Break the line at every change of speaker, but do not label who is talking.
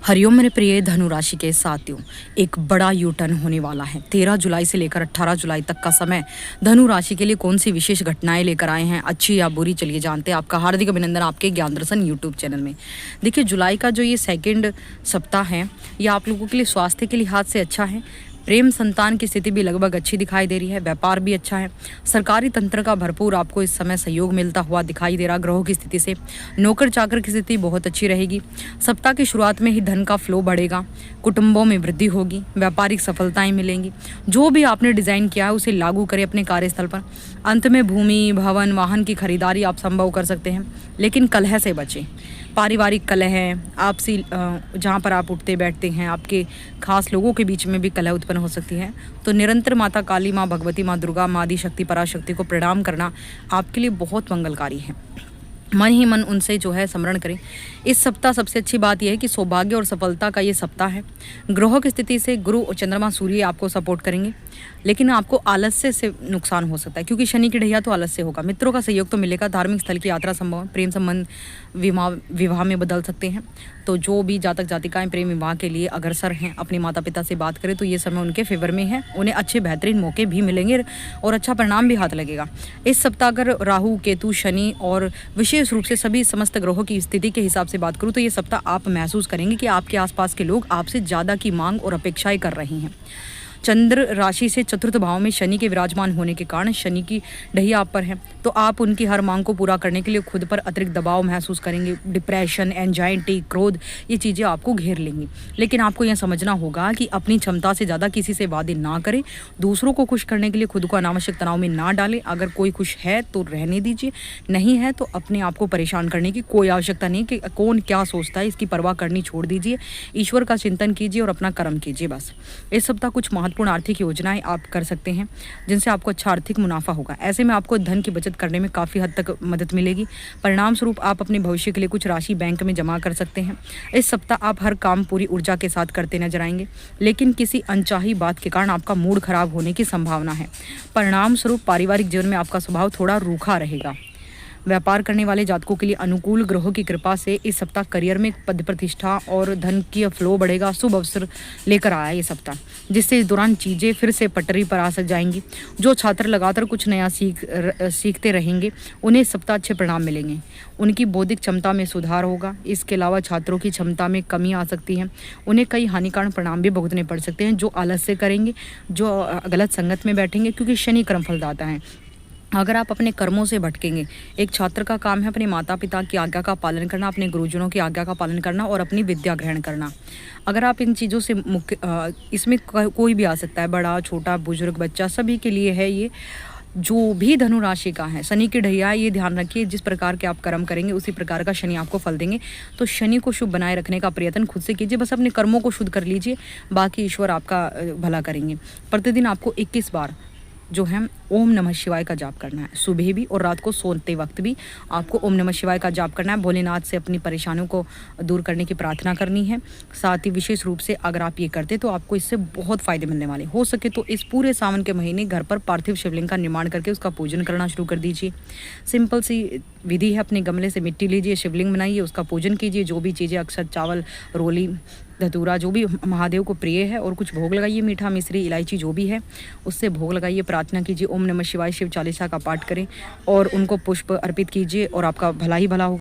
हरिओम मेरे प्रिय धनु राशि के साथियों, एक बड़ा यू टर्न होने वाला है। 13 जुलाई से लेकर 18 जुलाई तक का समय धनु राशि के लिए कौन सी विशेष घटनाएं लेकर आए हैं, अच्छी या बुरी, चलिए जानते हैं। आपका हार्दिक अभिनंदन आपके ज्ञान दर्शन यूट्यूब चैनल में। देखिए, जुलाई का जो ये सेकंड सप्ताह है, ये आप लोगों के लिए स्वास्थ्य के लिहाज से अच्छा है। प्रेम संतान की स्थिति भी लगभग अच्छी दिखाई दे रही है। व्यापार भी अच्छा है। सरकारी तंत्र का भरपूर आपको इस समय सहयोग मिलता हुआ दिखाई दे रहा। ग्रहों की स्थिति से नौकर चाकर की स्थिति बहुत अच्छी रहेगी। सप्ताह की शुरुआत में ही धन का फ्लो बढ़ेगा। कुटुंबों में वृद्धि होगी। व्यापारिक सफलताएं मिलेंगी। जो भी आपने डिजाइन किया है उसे लागू करें अपने कार्यस्थल पर। अंत में भूमि, भवन, वाहन की खरीदारी आप संभव कर सकते हैं, लेकिन कलह से बचें। पारिवारिक कलह है, आपसी जहाँ पर आप उठते बैठते हैं, आपके खास लोगों के बीच में भी कलह उत्पन्न हो सकती है। तो निरंतर माता काली, माँ भगवती, माँ दुर्गा, माँ आदि शक्ति, पराशक्ति को प्रणाम करना आपके लिए बहुत मंगलकारी है। मन ही मन उनसे जो है स्मरण करें। इस सप्ताह सबसे अच्छी बात यह है कि सौभाग्य और सफलता का ये सप्ताह है। ग्रहों की स्थिति से गुरु और चंद्रमा, सूर्य आपको सपोर्ट करेंगे, लेकिन आपको आलस्य से नुकसान हो सकता है, क्योंकि शनि की ढैया तो आलस्य होगा। मित्रों का सहयोग तो मिलेगा। धार्मिक स्थल की यात्रा संभव है। प्रेम संबंध विवाह में बदल सकते हैं। तो जो भी जातक जातिकाएं प्रेम विवाह के लिए अग्रसर हैं, अपने माता पिता से बात करें तो ये समय उनके फेवर में है। उन्हें अच्छे बेहतरीन मौके भी मिलेंगे और अच्छा परिणाम भी हाथ लगेगा। इस सप्ताह अगर राहु, केतु, शनि और विशेष रूप से सभी समस्त ग्रहों की स्थिति के हिसाब से बात करूँ तो ये सप्ताह आप महसूस करेंगे कि आपके आसपास के लोग आपसे ज़्यादा की मांग और अपेक्षाएं कर रहे हैं। चंद्र राशि से चतुर्थ भाव में शनि के विराजमान होने के कारण शनि की ढैया आप पर है, तो आप उनकी हर मांग को पूरा करने के लिए खुद पर अतिरिक्त दबाव महसूस करेंगे। डिप्रेशन, एंजाइटी, क्रोध, ये चीज़ें आपको घेर लेंगी। लेकिन आपको यह समझना होगा कि अपनी क्षमता से ज़्यादा किसी से वादे ना करें। दूसरों को खुश करने के लिए खुद को अनावश्यक तनाव में ना डालें। अगर कोई खुश है तो रहने दीजिए, नहीं है तो अपने आप को परेशान करने की कोई आवश्यकता नहीं कि कौन क्या सोचता है, इसकी परवाह करनी छोड़ दीजिए। ईश्वर का चिंतन कीजिए और अपना कर्म कीजिए बस। इस सप्ताह कुछ महत्वपूर्ण आर्थिक योजनाएं आप कर सकते हैं, जिनसे आपको अच्छा आर्थिक मुनाफा होगा। ऐसे में आपको धन की बचत करने में काफ़ी हद तक मदद मिलेगी। परिणाम स्वरूप आप अपने भविष्य के लिए कुछ राशि बैंक में जमा कर सकते हैं। इस सप्ताह आप हर काम पूरी ऊर्जा के साथ करते नजर आएंगे, लेकिन किसी अनचाही बात के कारण आपका मूड खराब होने की संभावना है। परिणाम स्वरूप पारिवारिक जीवन में आपका स्वभाव थोड़ा रूखा रहेगा। व्यापार करने वाले जातकों के लिए अनुकूल ग्रहों की कृपा से इस सप्ताह करियर में पद प्रतिष्ठा और धन की फ्लो बढ़ेगा। शुभ अवसर लेकर आया ये सप्ताह, जिससे इस दौरान चीज़ें फिर से पटरी पर आ सक जाएंगी। जो छात्र लगातार कुछ नया सीखते रहेंगे, उन्हें इस सप्ताह अच्छे परिणाम मिलेंगे। उनकी बौद्धिक क्षमता में सुधार होगा। इसके अलावा छात्रों की क्षमता में कमी आ सकती है। उन्हें कई हानिकारक परिणाम भी भुगतने पड़ सकते हैं, जो आलस्य करेंगे, जो गलत संगत में बैठेंगे, क्योंकि शनि कर्म फलदाता है। अगर आप अपने कर्मों से भटकेंगे, एक छात्र का काम है अपने माता पिता की आज्ञा का पालन करना, अपने गुरुजनों की आज्ञा का पालन करना और अपनी विद्या ग्रहण करना। अगर आप इन चीज़ों से मुख्य इसमें कोई भी आ सकता है, बड़ा छोटा बुजुर्ग बच्चा सभी के लिए है ये। जो भी धनु राशि का है, शनि की ढैया, ये ध्यान रखिए, जिस प्रकार के आप कर्म करेंगे उसी प्रकार का शनि आपको फल देंगे। तो शनि को शुभ बनाए रखने का प्रयत्न खुद से कीजिए। बस अपने कर्मों को शुद्ध कर लीजिए, बाकी ईश्वर आपका भला करेंगे। प्रतिदिन आपको 21 बार जो है ओम नमः शिवाय का जाप करना है। सुबह भी और रात को सोते वक्त भी आपको ओम नमः शिवाय का जाप करना है। भोलेनाथ से अपनी परेशानियों को दूर करने की प्रार्थना करनी है। साथ ही विशेष रूप से अगर आप ये करते तो आपको इससे बहुत फायदे मिलने वाले। हो सके तो इस पूरे सावन के महीने घर पर पार्थिव शिवलिंग का निर्माण करके उसका पूजन करना शुरू कर दीजिए। सिंपल सी विधि है, अपने गमले से मिट्टी लीजिए, शिवलिंग बनाइए, उसका पूजन कीजिए। जो भी चीज़ें अक्षत, चावल, रोली, धतूरा, जो भी महादेव को प्रिय है, और कुछ भोग लगाइए, मीठा, मिश्री, इलायची जो भी है उससे भोग लगाइए। प्रार्थना कीजिए, ओम नमः शिवाय, शिव चालीसा का पाठ करें और उनको पुष्प अर्पित कीजिए और आपका भला ही भला हो।